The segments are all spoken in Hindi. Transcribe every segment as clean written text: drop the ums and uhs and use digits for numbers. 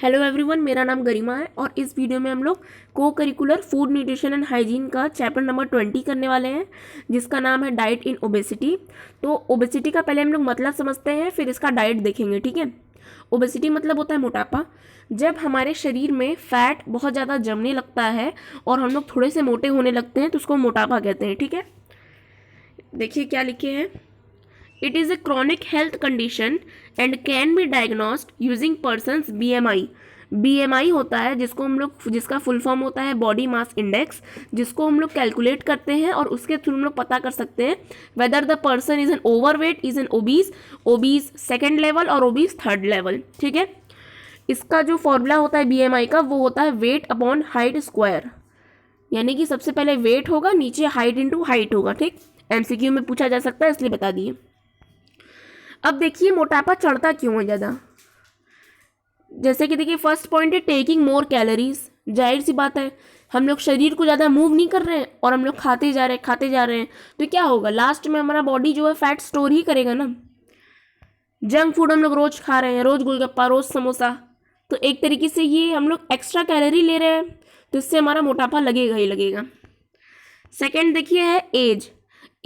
हेलो एवरीवन, मेरा नाम गरिमा है और इस वीडियो में हम लोग को curricular food nutrition and hygiene का चैप्टर नंबर 20 करने वाले हैं, जिसका नाम है डाइट इन ओबेसिटी। तो ओबेसिटी का पहले हम लोग मतलब समझते हैं, फिर इसका डाइट देखेंगे। ठीक है। ओबेसिटी मतलब होता है मोटापा। जब हमारे शरीर में फैट बहुत ज़्यादा जमने लगता है और हम लोग थोड़े से मोटे होने लगते हैं तो उसको मोटापा कहते हैं। ठीक है। देखिए क्या लिखे हैं। It is a chronic health condition and can be diagnosed using person's BMI। BMI होता है जिसका फुल फॉर्म होता है बॉडी मास इंडेक्स, जिसको हम लोग कैलकुलेट करते हैं और उसके थ्रू हम लोग पता कर सकते हैं whether the person is an overweight, is an obese, obese second level और ओबीज थर्ड लेवल। ठीक है। इसका जो फॉर्मूला होता है BMI का, वो होता है वेट अपॉन हाइट स्क्वायर, यानी कि सबसे पहले वेट होगा, नीचे हाइट इंटू हाइट होगा। ठीक। MCQ में पूछा जा सकता है, इसलिए बता दिए। अब देखिए मोटापा चढ़ता क्यों है ज़्यादा। जैसे कि देखिए फर्स्ट पॉइंट है टेकिंग मोर कैलोरीज। जाहिर सी बात है, हम लोग शरीर को ज़्यादा मूव नहीं कर रहे हैं और हम लोग खाते जा रहे हैं तो क्या होगा, लास्ट में हमारा बॉडी जो है फैट स्टोर ही करेगा ना। जंक फूड हम लोग रोज़ खा रहे हैं, रोज़ गोलगप्पा, रोज़ समोसा, तो एक तरीके से ये हम लोग एक्स्ट्रा कैलोरी ले रहे हैं, तो इससे हमारा मोटापा लगेगा ही लगेगा। सेकेंड देखिए है एज।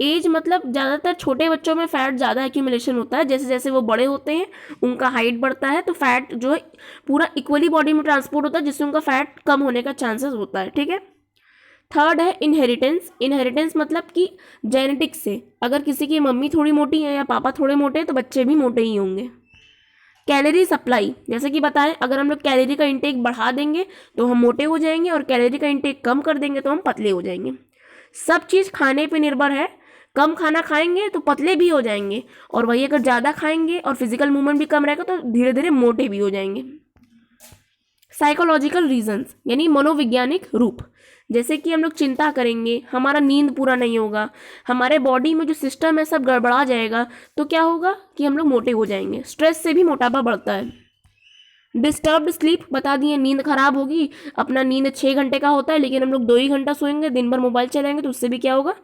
एज मतलब ज़्यादातर छोटे बच्चों में फ़ैट ज़्यादा एक्यूमुलेशन होता है। जैसे जैसे वो बड़े होते हैं उनका हाइट बढ़ता है तो फैट जो है पूरा इक्वली बॉडी में ट्रांसपोर्ट होता है, जिससे उनका फैट कम होने का चांसेस होता है। ठीक है। थर्ड है इनहेरिटेंस। इनहेरिटेंस मतलब कि जेनेटिक्स से, अगर किसी की मम्मी थोड़ी मोटी है या पापा थोड़े मोटे हैं तो बच्चे भी मोटे ही होंगे। कैलोरी सप्लाई, जैसे कि बताएं, अगर हम लोग कैलोरी का इंटेक बढ़ा देंगे तो हम मोटे हो जाएंगे और कैलोरी का इंटेक कम कर देंगे तो हम पतले हो जाएंगे। सब चीज़ खाने पे निर्भर है। कम खाना खाएंगे तो पतले भी हो जाएंगे, और वही अगर ज़्यादा खाएंगे और फिजिकल मूवमेंट भी कम रहेगा तो धीरे धीरे मोटे भी हो जाएंगे। साइकोलॉजिकल रीजंस यानी मनोवैज्ञानिक रूप, जैसे कि हम लोग चिंता करेंगे, हमारा नींद पूरा नहीं होगा, हमारे बॉडी में जो सिस्टम है सब गड़बड़ा जाएगा, तो क्या होगा कि हम लोग मोटे हो जाएंगे। स्ट्रेस से भी मोटापा बढ़ता है। डिस्टर्ब्ड स्लीप बता दिए, नींद खराब होगी। अपना नींद 6 घंटे का होता है लेकिन हम लोग 2 ही घंटा सोएंगे, दिन भर मोबाइल चलाएंगे, तो उससे भी क्या होगा,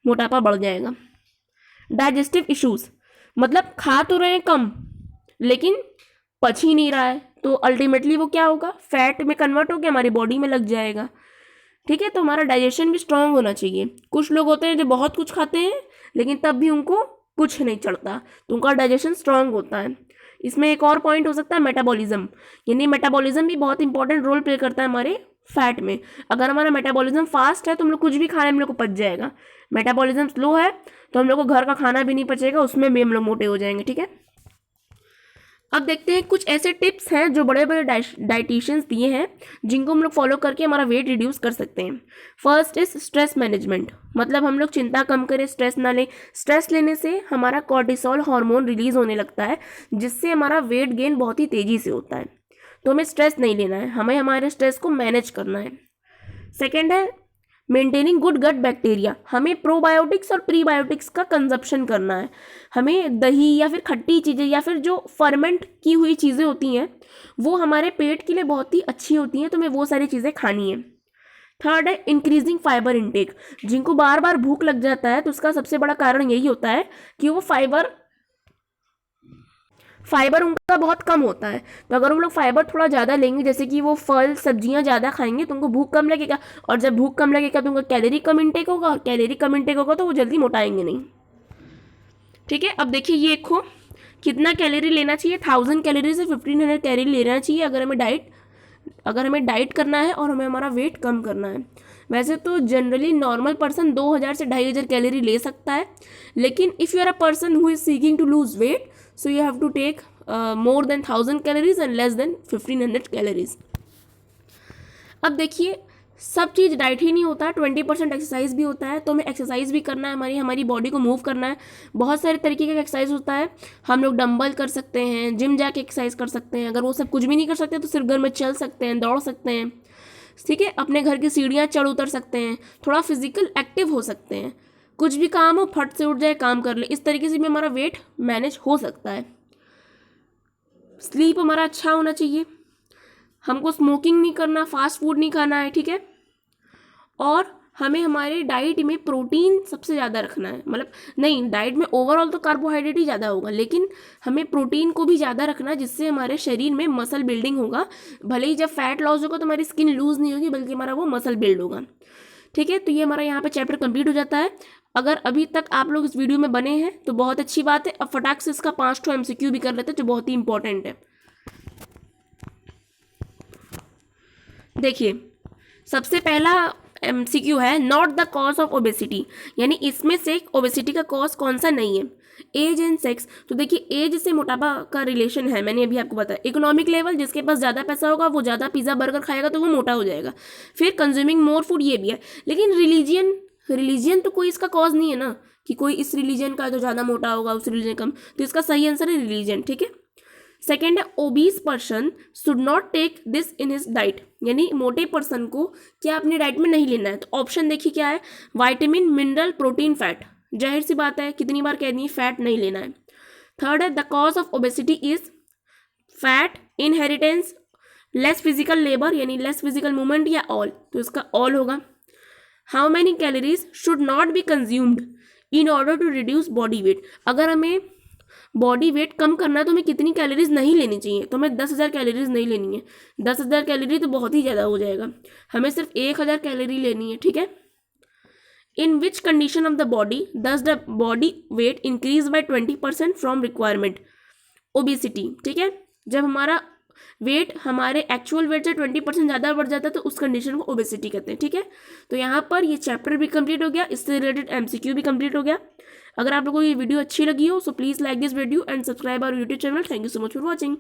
मोटापा बढ़ जाएगा। डाइजेस्टिव इश्यूज मतलब खा तो रहे हैं कम लेकिन पच ही नहीं रहा है, तो अल्टीमेटली वो क्या होगा, फैट में कन्वर्ट होकर हमारी बॉडी में लग जाएगा। ठीक है। तो हमारा डाइजेशन भी स्ट्रांग होना चाहिए। कुछ लोग होते हैं जो बहुत कुछ खाते हैं लेकिन तब भी उनको कुछ नहीं चढ़ता, तो उनका डाइजेशन स्ट्रांग होता है। इसमें एक और पॉइंट हो सकता है मेटाबॉलिज्म, यानी मेटाबॉलिज्म भी बहुत इंपॉर्टेंट रोल प्ले करता है हमारे फैट में। अगर हमारा मेटाबॉलिज्म फास्ट है तो हम लोग कुछ भी खाने हम लोग को पच जाएगा। मेटाबॉलिज्म स्लो है तो हम लोग को घर का खाना भी नहीं पचेगा, उसमें भी हम लोग मोटे हो जाएंगे। ठीक है। अब देखते हैं कुछ ऐसे टिप्स हैं जो बड़े बड़े डाइटिशियंस दिए हैं, जिनको हम लोग फॉलो करके हमारा वेट रिड्यूस कर सकते हैं। फर्स्ट इज स्ट्रेस मैनेजमेंट, मतलब हम लोग चिंता कम करें, स्ट्रेस ना लें। स्ट्रेस लेने से हमारा कॉर्टिसोल हार्मोन रिलीज होने लगता है, जिससे हमारा वेट गेन बहुत ही तेज़ी से होता है। तो हमें स्ट्रेस नहीं लेना है, हमें हमारे स्ट्रेस को मैनेज करना है। सेकेंड है मेंटेनिंग गुड गट बैक्टीरिया, हमें प्रोबायोटिक्स और प्रीबायोटिक्स का कंजप्शन करना है। हमें दही या फिर खट्टी चीज़ें या फिर जो फर्मेंट की हुई चीज़ें होती हैं वो हमारे पेट के लिए बहुत ही अच्छी होती हैं, तो हमें वो सारी चीज़ें खानी है। थर्ड है इंक्रीजिंग फाइबर इनटेक, जिनको बार बार भूख लग जाता है तो उसका सबसे बड़ा कारण यही होता है कि वो फाइबर उनका बहुत कम होता है। तो अगर हम लोग फाइबर थोड़ा ज़्यादा लेंगे, जैसे कि वो फल सब्जियां ज़्यादा खाएंगे, तो उनको भूख कम लगेगा, और जब भूख कम लगेगा तो उनका कैलोरी कम इंटेक होगा, और कैलोरी कम इंटेक होगा तो वो जल्दी मोटाएंगे नहीं। ठीक है। अब देखिए ये देखो कितना कैलोरी लेना चाहिए, 1000 कैलोरी से 1500 कैलोरी लेना चाहिए अगर हमें डाइट करना है और हमें हमारा वेट कम करना है। वैसे तो जनरली नॉर्मल पर्सन 2000 से 2500 कैलोरी ले सकता है, लेकिन if you are a person who is seeking to lose weight, so you have to take more than 1000 calories and less than 1500 calories. अब देखिए सब चीज़ डाइट ही नहीं होता, 20% एक्सरसाइज भी होता है, तो हमें एक्सरसाइज भी करना है, हमारी बॉडी को मूव करना है। बहुत सारे तरीके का एक्सरसाइज होता है, हम लोग डंबल कर सकते हैं, जिम जाके एक्सरसाइज कर सकते हैं। अगर वो सब कुछ भी नहीं कर सकते तो सिर्फ घर में चल सकते हैं, दौड़ सकते हैं। ठीक है। अपने घर की सीढ़ियाँ चढ़ उतर सकते हैं, थोड़ा फिजिकल एक्टिव हो सकते हैं। कुछ भी काम हो फट से उठ जाए, काम कर ले, इस तरीके से भी हमारा वेट मैनेज हो सकता है। स्लीप हमारा अच्छा होना चाहिए, हमको स्मोकिंग नहीं करना, फास्ट फूड नहीं खाना है। ठीक है। और हमें हमारे डाइट में प्रोटीन सबसे ज़्यादा रखना है, मतलब नहीं, डाइट में ओवरऑल तो कार्बोहाइड्रेट ही ज़्यादा होगा, लेकिन हमें प्रोटीन को भी ज़्यादा रखना है, जिससे हमारे शरीर में मसल बिल्डिंग होगा। भले ही जब फैट लॉस होगा तो हमारी स्किन लूज नहीं होगी, बल्कि हमारा वो मसल बिल्ड होगा। ठीक है, तो ये हमारा यहाँ पे चैप्टर कंप्लीट हो जाता है। अगर अभी तक आप लोग इस वीडियो में बने हैं तो बहुत अच्छी बात है। अब फटाक से इसका 5 MCQ भी कर लेते हैं, जो बहुत ही इंपॉर्टेंट है। देखिए, सबसे पहला MCQ है not the cause of obesity, यानी इसमें से ओबेसिटी का कॉज कौन सा नहीं है। एज एंड सेक्स, तो देखिए एज से मोटापा का रिलेशन है, मैंने अभी आपको बताया। इकोनॉमिक लेवल, जिसके पास ज़्यादा पैसा होगा वो ज़्यादा पिज़्ज़ा बर्गर खाएगा तो वो मोटा हो जाएगा। फिर कंज्यूमिंग मोर फूड, ये भी है। लेकिन रिलीजियन तो कोई इसका कॉज नहीं है ना, कि कोई इस रिलीजन का तो ज़्यादा मोटा होगा, उस रिलीजन कम। तो इसका सही आंसर है रिलीजन। ठीक है, सेकेंड है obese person should not take this in his diet, यानी मोटे पर्सन को क्या अपनी डाइट में नहीं लेना है। तो ऑप्शन देखिए क्या है, विटामिन, मिनरल, प्रोटीन, फैट। जाहिर सी बात है, कितनी बार कह दिए फैट नहीं लेना है। थर्ड है the cause of obesity is fat, inheritance, less physical labour यानी लेस फिजिकल मूवमेंट, या ऑल। तो इसका ऑल होगा। How many calories should not be consumed in order to reduce body weight, अगर हमें बॉडी वेट कम करना है तो हमें कितनी कैलोरीज नहीं लेनी चाहिए। तो हमें 10,000 कैलोरीज नहीं लेनी है, 10,000 कैलोरी तो बहुत ही ज़्यादा हो जाएगा, हमें सिर्फ 1,000 कैलोरी लेनी है। ठीक है, in which condition of the body does the body weight increase by 20% from requirement, obesity. ठीक है, जब हमारा वेट हमारे एक्चुअल वेट से 20% ज़्यादा बढ़ जाता है तो उस कंडीशन को ओबेसिटी कहते हैं। ठीक है, तो यहाँ पर ये चैप्टर भी कंप्लीट हो गया, इससे रिलेटेड MCQ भी कंप्लीट हो गया। अगर आप लोगों को ये वीडियो अच्छी लगी हो so please like this video and subscribe our YouTube channel. Thank you so much for watching.